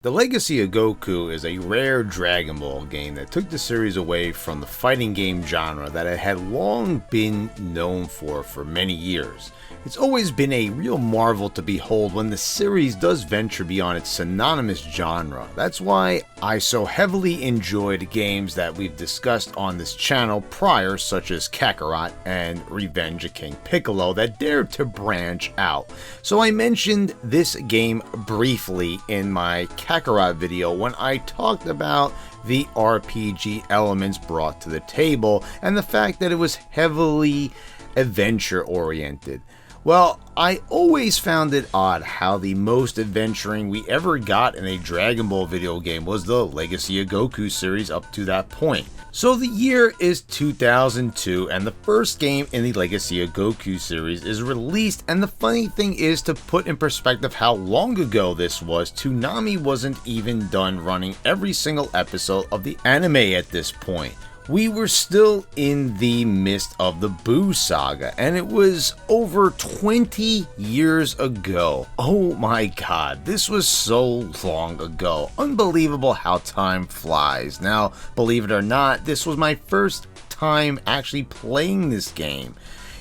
The Legacy of Goku is a rare Dragon Ball game that took the series away from the fighting game genre that it had long been known for many years. It's always been a real marvel to behold when the series does venture beyond its synonymous genre. That's why I so heavily enjoyed games that we've discussed on this channel prior, such as Kakarot and Revenge of King Piccolo, that dared to branch out. So I mentioned this game briefly in my Kakarot video when I talked about the RPG elements brought to the table and the fact that it was heavily adventure oriented. Well, I always found it odd how the most adventuring we ever got in a Dragon Ball video game was the Legacy of Goku series up to that point. So the year is 2002 and the first game in the Legacy of Goku series is released, and the funny thing is, to put in perspective how long ago this was, Toonami wasn't even done running every single episode of the anime at this point. We were still in the midst of the Buu saga, and it was over 20 years ago. Oh my god, this was so long ago. Unbelievable how time flies. Now, believe it or not, this was my first time actually playing this game.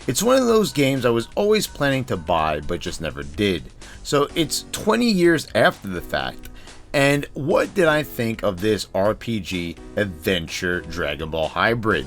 It's one of those games I was always planning to buy, but just never did. So it's 20 years after the fact. And what did I think of this RPG adventure Dragon Ball hybrid?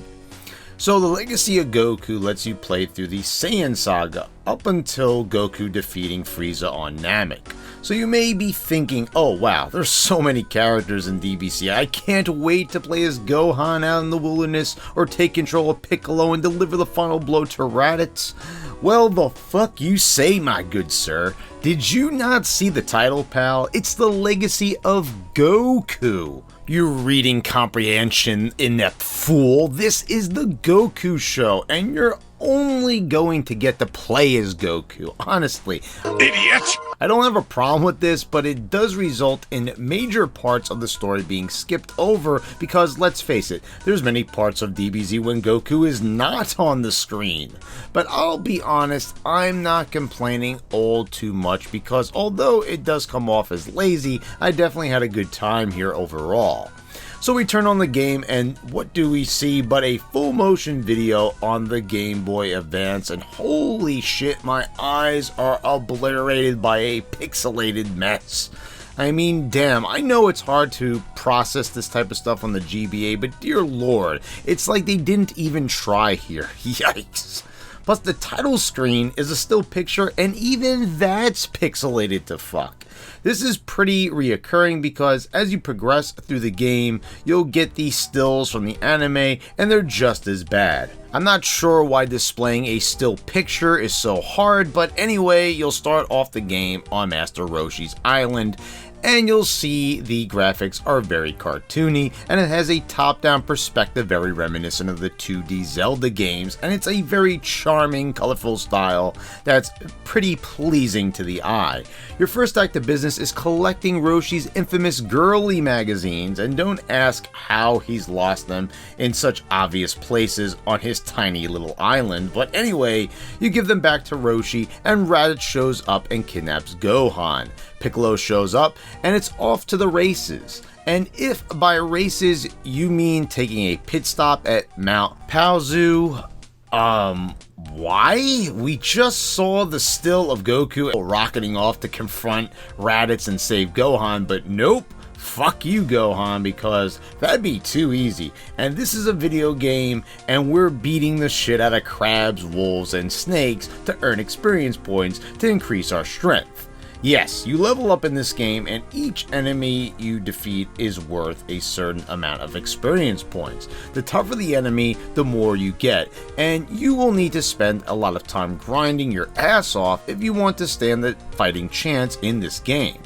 So the Legacy of Goku lets you play through the Saiyan saga up until Goku defeating Frieza on Namek. So you may be thinking, oh wow, there's so many characters in DBC, I can't wait to play as Gohan out in the wilderness or take control of Piccolo and deliver the final blow to Raditz. Well, the fuck you say, my good sir. Did you not see the title, pal? It's the Legacy of Goku. You reading comprehension inept fool. This is the Goku show, and you're only going to get to play as Goku. Honestly, idiot! I don't have a problem with this, but it does result in major parts of the story being skipped over because, let's face it, there's many parts of DBZ when Goku is not on the screen. But I'll be honest, I'm not complaining all too much because although it does come off as lazy, I definitely had a good time here overall. So we turn on the game, and what do we see but a full motion video on the Game Boy Advance, and holy shit, my eyes are obliterated by a pixelated mess. I mean, damn, I know it's hard to process this type of stuff on the GBA, but dear lord, it's like they didn't even try here. Yikes. Plus the title screen is a still picture, and even that's pixelated to fuck. This is pretty reoccurring because as you progress through the game, you'll get these stills from the anime and they're just as bad. I'm not sure why displaying a still picture is so hard, but anyway, you'll start off the game on Master Roshi's island, and you'll see the graphics are very cartoony, and it has a top-down perspective very reminiscent of the 2D Zelda games, and it's a very charming, colorful style that's pretty pleasing to the eye. Your first act of business is collecting Roshi's infamous girly magazines, and don't ask how he's lost them in such obvious places on his tiny little island, but anyway, you give them back to Roshi, and Raditz shows up and kidnaps Gohan. Piccolo shows up, and it's off to the races. And if by races you mean taking a pit stop at Mount Paozu, why? We just saw the still of Goku rocketing off to confront Raditz and save Gohan, but nope. Fuck you, Gohan, because that'd be too easy. And this is a video game, and we're beating the shit out of crabs, wolves, and snakes to earn experience points to increase our strength. Yes, you level up in this game, and each enemy you defeat is worth a certain amount of experience points. The tougher the enemy, the more you get, and you will need to spend a lot of time grinding your ass off if you want to stand the fighting chance in this game.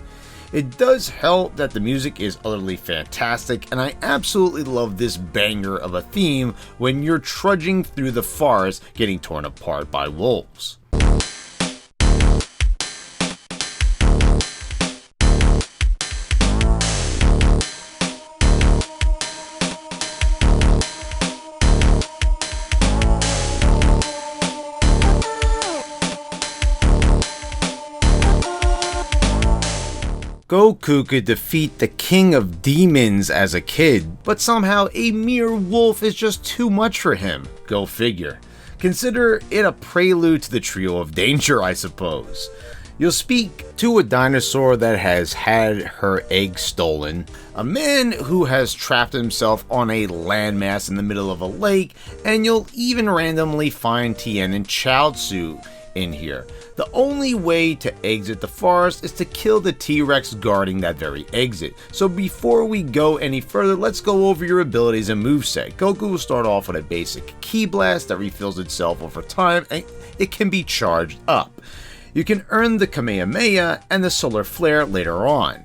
It does help that the music is utterly fantastic, and I absolutely love this banger of a theme when you're trudging through the forest getting torn apart by wolves. Goku could defeat the king of demons as a kid, but somehow a mere wolf is just too much for him. Go figure. Consider it a prelude to the trio of danger, I suppose. You'll speak to a dinosaur that has had her egg stolen, a man who has trapped himself on a landmass in the middle of a lake, and you'll even randomly find Tien and Chaozu in here. The only way to exit the forest is to kill the T-Rex guarding that very exit. So before we go any further, let's go over your abilities and moveset. Goku will start off with a basic Ki Blast that refills itself over time, and it can be charged up. You can earn the Kamehameha and the Solar Flare later on.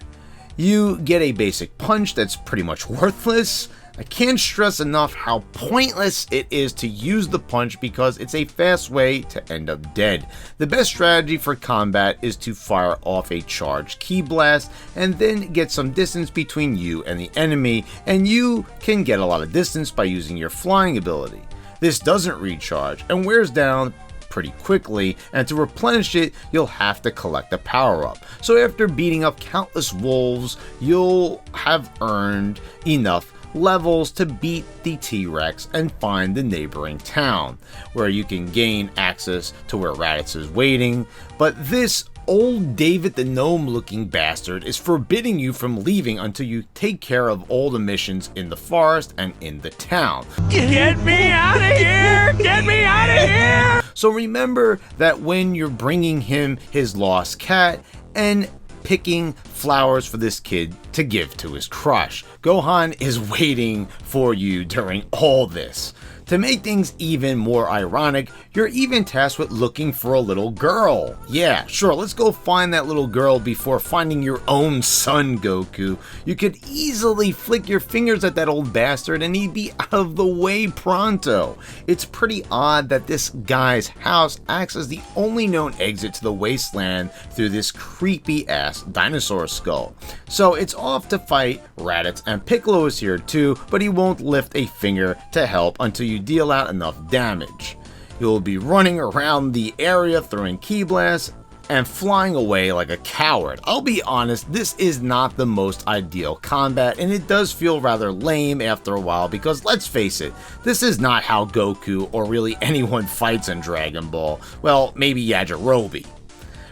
You get a basic punch that's pretty much worthless. I can't stress enough how pointless it is to use the punch because it's a fast way to end up dead. The best strategy for combat is to fire off a charged Ki Blast and then get some distance between you and the enemy, and you can get a lot of distance by using your flying ability. This doesn't recharge and wears down pretty quickly, and to replenish it you'll have to collect a power-up. So after beating up countless wolves, you'll have earned enough levels to beat the T-Rex and find the neighboring town, where you can gain access to where Raditz is waiting. But this old David the Gnome looking bastard is forbidding you from leaving until you take care of all the missions in the forest and in the town. Get me out of here! Get me out of here! So remember that when you're bringing him his lost cat and picking flowers for this kid to give to his crush, Gohan is waiting for you during all this. To make things even more ironic, you're even tasked with looking for a little girl. Yeah, sure, let's go find that little girl before finding your own son, Goku. You could easily flick your fingers at that old bastard and he'd be out of the way pronto. It's pretty odd that this guy's house acts as the only known exit to the wasteland through this creepy ass dinosaur skull. So it's off to fight Raditz, and Piccolo is here too, but he won't lift a finger to help until you deal out enough damage. You'll be running around the area throwing Ki Blasts and flying away like a coward. I'll be honest, this is not the most ideal combat, and it does feel rather lame after a while because let's face it, this is not how Goku or really anyone fights in Dragon Ball. Well, maybe Yajirobe.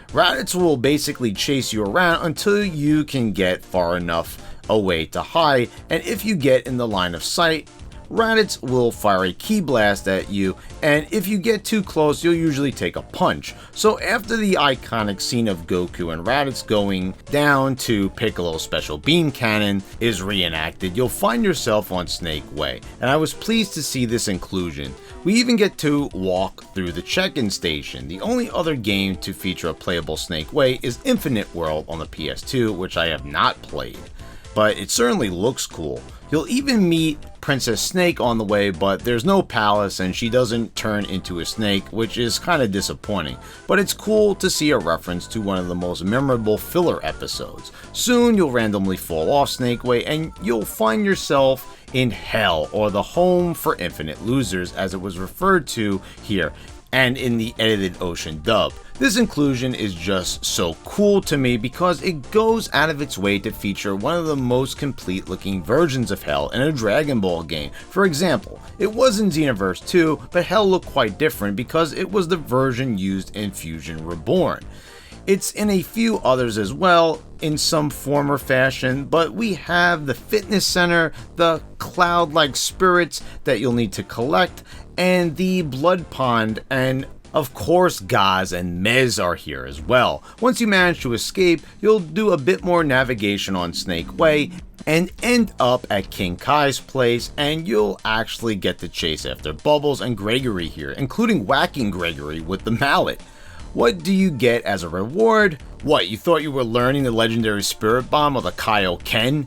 Raditz will basically chase you around until you can get far enough away to hide, and if you get in the line of sight, Raditz will fire a Ki Blast at you, and if you get too close, you'll usually take a punch. So after the iconic scene of Goku and Raditz going down to Piccolo's special beam cannon is reenacted, you'll find yourself on Snake Way, and I was pleased to see this inclusion. We even get to walk through the check-in station. The only other game to feature a playable Snake Way is Infinite World on the PS2, which I have not played, but it certainly looks cool. You'll even meet Princess Snake on the way, but there's no palace and she doesn't turn into a snake, which is kind of disappointing. But it's cool to see a reference to one of the most memorable filler episodes. Soon you'll randomly fall off Snake Way and you'll find yourself in Hell, or the home for infinite losers as it was referred to here and in the edited Ocean dub. This inclusion is just so cool to me because it goes out of its way to feature one of the most complete looking versions of Hell in a Dragon Ball game. For example, it was in Xenoverse 2, but Hell looked quite different because it was the version used in Fusion Reborn. It's in a few others as well, in some form or fashion, but we have the fitness center, the cloud-like spirits that you'll need to collect, and the blood pond, and of course Gaz and Mez are here as well. Once you manage to escape, you'll do a bit more navigation on Snake Way and end up at King Kai's place, and you'll actually get to chase after Bubbles and Gregory here, including whacking Gregory with the mallet. What do you get as a reward? What, you thought you were learning the legendary Spirit Bomb or the Kaioken?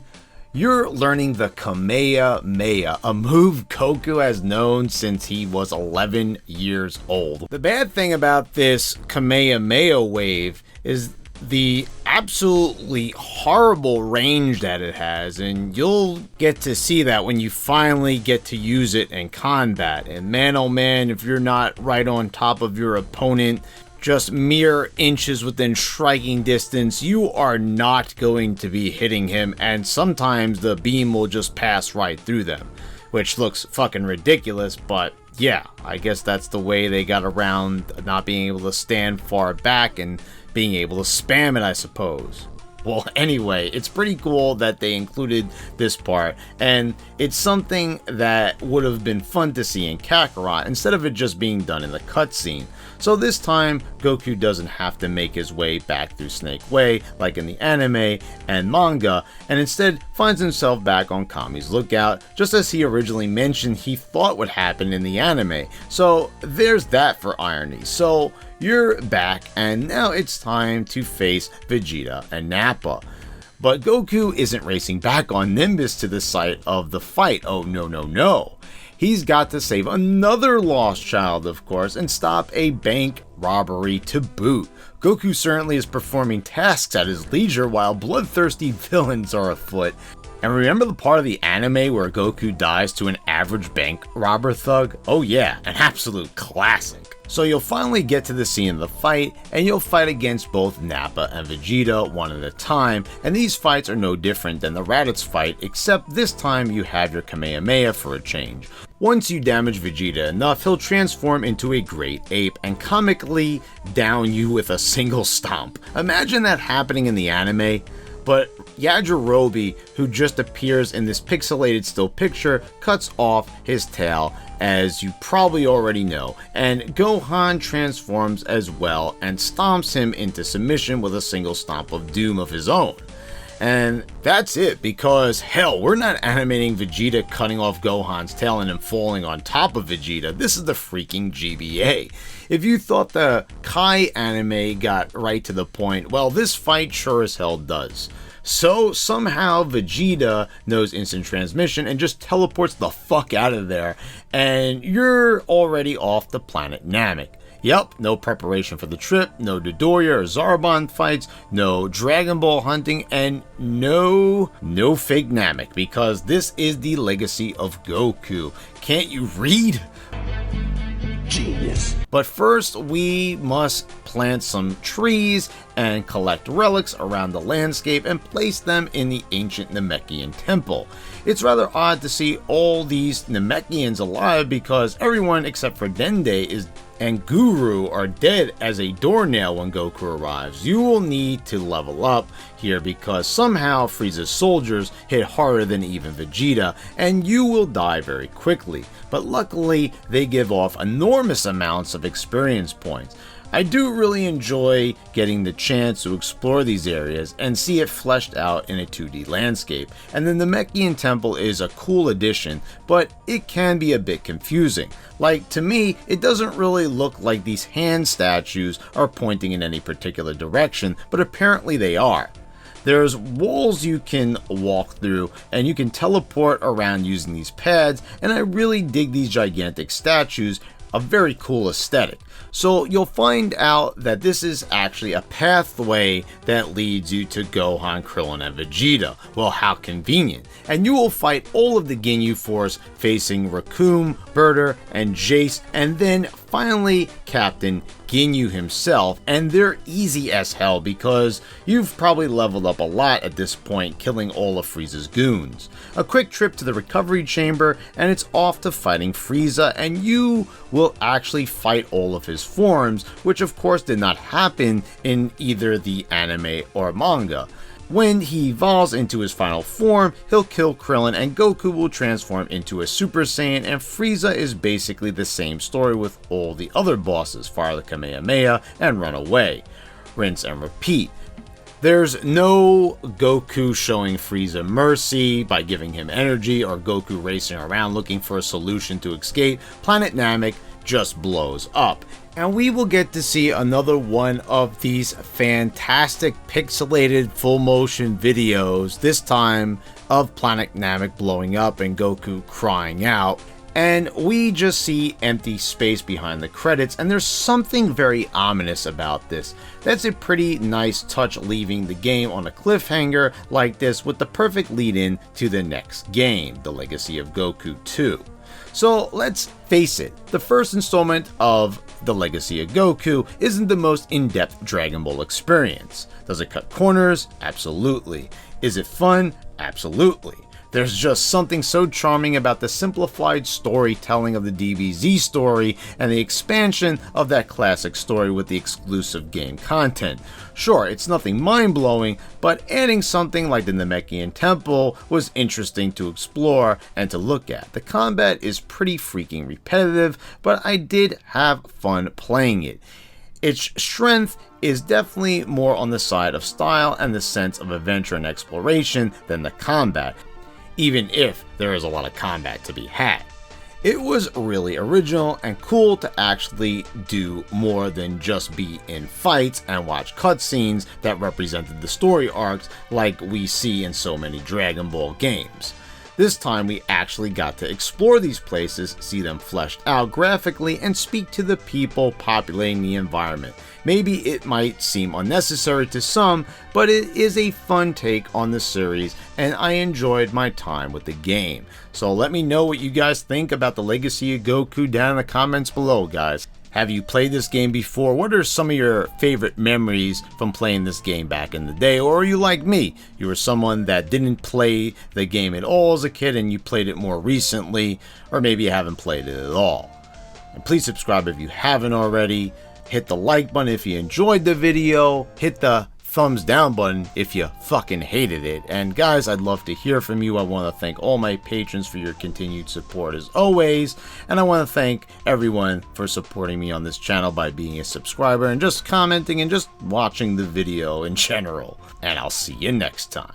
You're learning the Kamehameha, a move Goku has known since he was 11 years old. The bad thing about this Kamehameha wave is the absolutely horrible range that it has, and you'll get to see that when you finally get to use it in combat. And man, oh man, if you're not right on top of your opponent, just mere inches within striking distance, you are not going to be hitting him, and sometimes the beam will just pass right through them, which looks fucking ridiculous, but yeah, I guess that's the way they got around not being able to stand far back and being able to spam it, I suppose. Well, anyway, it's pretty cool that they included this part, and it's something that would have been fun to see in Kakarot instead of it just being done in the cutscene. So this time, Goku doesn't have to make his way back through Snake Way like in the anime and manga, and instead finds himself back on Kami's lookout, just as he originally mentioned he thought would happen in the anime. So there's that for irony. So you're back, and now it's time to face Vegeta and Nappa. But Goku isn't racing back on Nimbus to the site of the fight. Oh no. He's got to save another lost child, of course, and stop a bank robbery to boot. Goku certainly is performing tasks at his leisure while bloodthirsty villains are afoot. And remember the part of the anime where Goku dies to an average bank robber thug? Oh yeah, an absolute classic. So you'll finally get to the scene of the fight, and you'll fight against both Nappa and Vegeta one at a time, and these fights are no different than the Raditz fight, except this time you have your Kamehameha for a change. Once you damage Vegeta enough, he'll transform into a great ape and comically down you with a single stomp. Imagine that happening in the anime. But Yajirobe, who just appears in this pixelated still picture, cuts off his tail, as you probably already know, and Gohan transforms as well and stomps him into submission with a single stomp of doom of his own. And that's it, because hell, we're not animating Vegeta cutting off Gohan's tail and him falling on top of Vegeta. This is the freaking GBA. If you thought the Kai anime got right to the point, well, this fight sure as hell does. So somehow Vegeta knows instant transmission and just teleports the fuck out of there, and you're already off the planet Namek. Yep, no preparation for the trip, no Dodoria or Zarbon fights, no Dragon Ball hunting, and no fake Namek, because this is the Legacy of Goku. Can't you read? Genius. But first, we must plant some trees and collect relics around the landscape and place them in the ancient Namekian temple. It's rather odd to see all these Namekians alive because everyone except for Dende and Guru are dead as a doornail when Goku arrives. You will need to level up here because somehow Frieza's soldiers hit harder than even Vegeta, and you will die very quickly. But luckily, they give off enormous amounts of experience points. I do really enjoy getting the chance to explore these areas and see it fleshed out in a 2D landscape, and the Namekian Temple is a cool addition, but it can be a bit confusing. Like, to me, it doesn't really look like these hand statues are pointing in any particular direction, but apparently they are. There's walls you can walk through, and you can teleport around using these pads, and I really dig these gigantic statues, a very cool aesthetic. So you'll find out that this is actually a pathway that leads you to Gohan, Krillin, and Vegeta. Well, how convenient. And you will fight all of the Ginyu Force facing Recoome, Berter, and Jace, and then finally Captain Ginyu himself, and they're easy as hell because you've probably leveled up a lot at this point, killing all of Frieza's goons. A quick trip to the recovery chamber, and it's off to fighting Frieza, and you will actually fight all of his forms, which of course did not happen in either the anime or manga. When he evolves into his final form, he'll kill Krillin and Goku will transform into a Super Saiyan, and Frieza is basically the same story with all the other bosses, fire the Kamehameha and run away. Rinse and repeat. There's no Goku showing Frieza mercy by giving him energy, or Goku racing around looking for a solution to escape. Planet Namek just blows up. And we will get to see another one of these fantastic pixelated full motion videos, this time of Planet Namek blowing up and Goku crying out. And we just see empty space behind the credits, and there's something very ominous about this. That's a pretty nice touch, leaving the game on a cliffhanger like this with the perfect lead in to the next game, The Legacy of Goku 2. So let's face it, the first installment of The Legacy of Goku isn't the most in-depth Dragon Ball experience. Does it cut corners? Absolutely. Is it fun? Absolutely. There's just something so charming about the simplified storytelling of the DBZ story and the expansion of that classic story with the exclusive game content. Sure, it's nothing mind-blowing, but adding something like the Namekian Temple was interesting to explore and to look at. The combat is pretty freaking repetitive, but I did have fun playing it. Its strength is definitely more on the side of style and the sense of adventure and exploration than the combat, even if there is a lot of combat to be had. It was really original and cool to actually do more than just be in fights and watch cutscenes that represented the story arcs like we see in so many Dragon Ball games. This time we actually got to explore these places, see them fleshed out graphically, and speak to the people populating the environment. Maybe it might seem unnecessary to some, but it is a fun take on the series, and I enjoyed my time with the game. So let me know what you guys think about the Legacy of Goku down in the comments below, guys. Have you played this game before? What are some of your favorite memories from playing this game back in the day? Or are you like me? You were someone that didn't play the game at all as a kid and you played it more recently, or maybe you haven't played it at all. And please subscribe if you haven't already. Hit the like button if you enjoyed the video. Hit the thumbs down button if you fucking hated it. And guys, I'd love to hear from you. I want to thank all my patrons for your continued support as always, and I want to thank everyone for supporting me on this channel by being a subscriber and just commenting and just watching the video in general. And I'll see you next time.